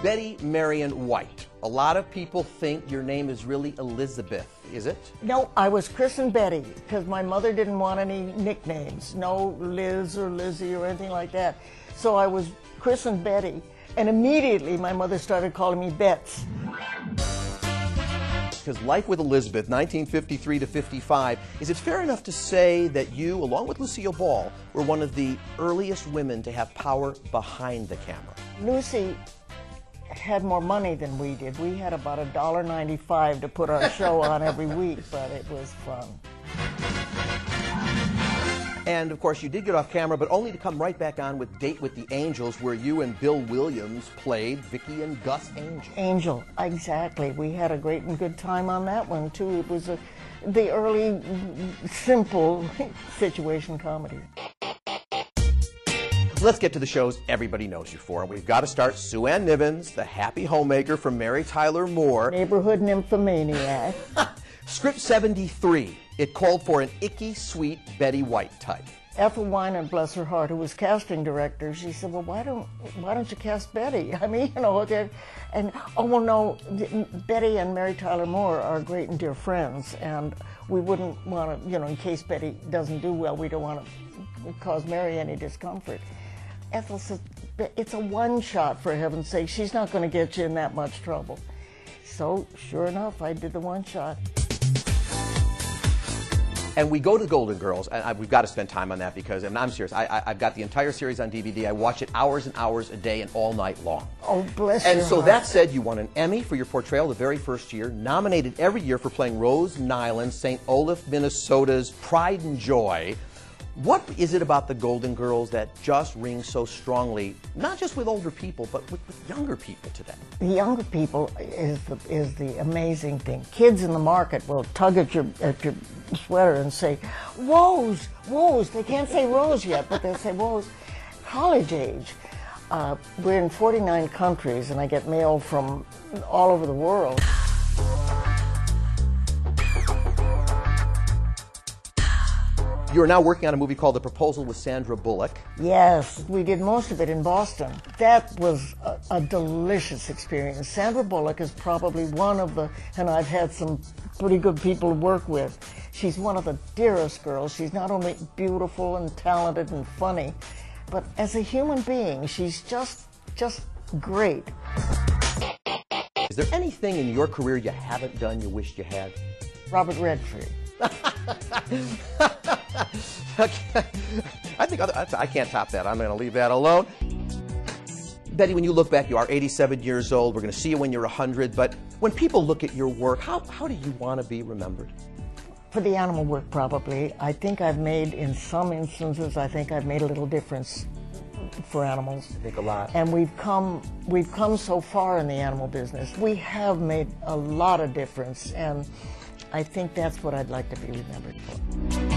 Betty Marion White. A lot of people think your name is really Elizabeth, is it? No, I was christened Betty because my mother didn't want any nicknames. No Liz or Lizzie or anything like that. So I was christened Betty, and immediately my mother started calling me Bets. Because Life with Elizabeth, 1953 to 55, is it fair enough to say that you, along with Lucille Ball, were one of the earliest women to have power behind the camera? Lucy had more money than we did. We had about $1.95 to put our show on every week, but it was fun. And of course you did get off camera, but only to come right back on with Date with the Angels, where you and Bill Williams played Vicky and Gus Angel. Angel, exactly. We had a great and good time on that one too. It was the early, simple situation comedy. Let's get to the shows everybody knows you for. We've got to start Sue Ann Nivens, the happy homemaker from Mary Tyler Moore. Neighborhood nymphomaniac. Script 73. It called for an icky, sweet Betty White type. Ethel Weiner, bless her heart, who was casting director, she said, well, why don't you cast Betty? I mean, you know, and oh, well, no, Betty and Mary Tyler Moore are great and dear friends, and we wouldn't want to, you know, in case Betty doesn't do well, we don't want to cause Mary any discomfort. Ethel said, it's a one-shot, for heaven's sake. She's not going to get you in that much trouble. So, sure enough, I did the one-shot. And we go to Golden Girls, and we've got to spend time on that because, and I'm serious, I've got the entire series on DVD. I watch it hours and hours a day and all night long. Oh, bless you. And your so heart. that said, you won an Emmy for your portrayal the very first year, nominated every year for playing Rose Nyland, St. Olaf, Minnesota's Pride and Joy. What is it about the Golden Girls that just rings so strongly, not just with older people, but with younger people today? The younger people is the amazing thing. Kids in the market will tug at your sweater and say, "Rose, Rose." They can't say Rose yet, but they'll say Rose. College age. We're in 49 countries, and I get mail from all over the world. You are now working on a movie called The Proposal with Sandra Bullock. Yes, we did most of it in Boston. That was a delicious experience. Sandra Bullock is probably one of the, and I've had some pretty good people to work with. She's one of the dearest girls. She's not only beautiful and talented and funny, but as a human being, she's just great. Is there anything in your career you haven't done you wished you had? Robert Redford. I can't top that. I'm going to leave that alone. Betty, when you look back, you are 87 years old. We're going to see you when you're 100. But when people look at your work, how do you want to be remembered? For the animal work, probably. I think I've made, in some instances, I think I've made a little difference for animals. I think a lot. And we've come so far in the animal business. We have made a lot of difference, and I think that's what I'd like to be remembered for.